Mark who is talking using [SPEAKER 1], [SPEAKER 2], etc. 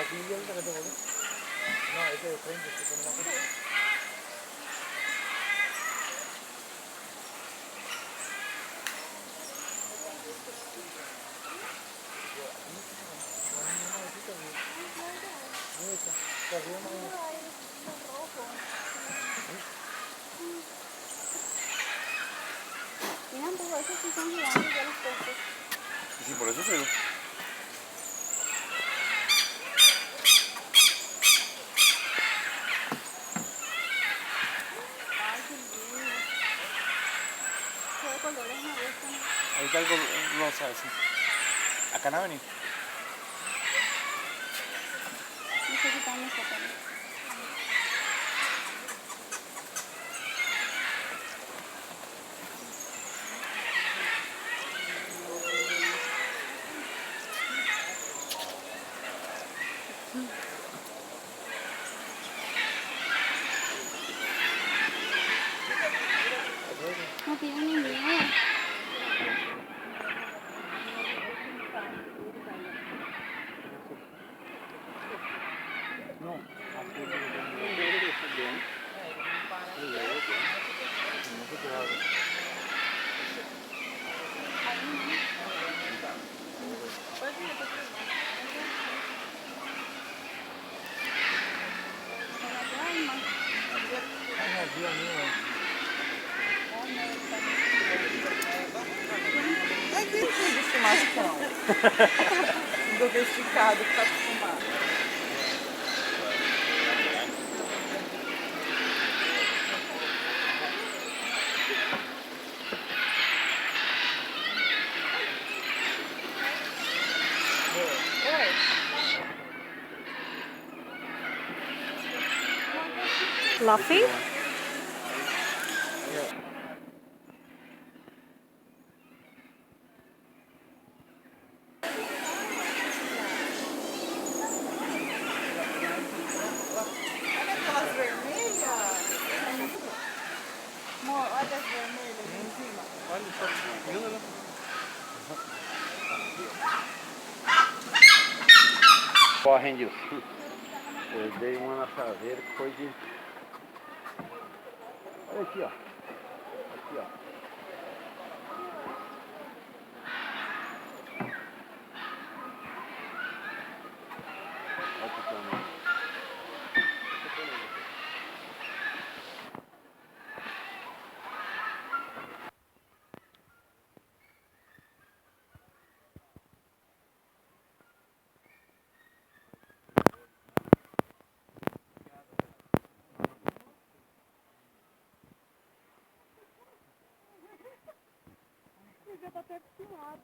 [SPEAKER 1] BL का बोलो ना ऐसे French
[SPEAKER 2] Sí, por eso te digo. Ahí está algo rosa así. Acá no venís.
[SPEAKER 3] No tiene ni miedo.
[SPEAKER 1] No, así es bien.
[SPEAKER 4] É bichinho de estimação. Domesticado, que tá acostumado.
[SPEAKER 3] Fluffy?
[SPEAKER 4] Olha aquelas vermelhas. Amor, olha as vermelhas ali em cima.
[SPEAKER 1] Olha só, viu, né?
[SPEAKER 2] Correm disso. Eu dei uma na chaveira que foi de... Olha aqui, ó. Aqui, ó. Olha que tamanho.
[SPEAKER 3] Já tá até acostumado.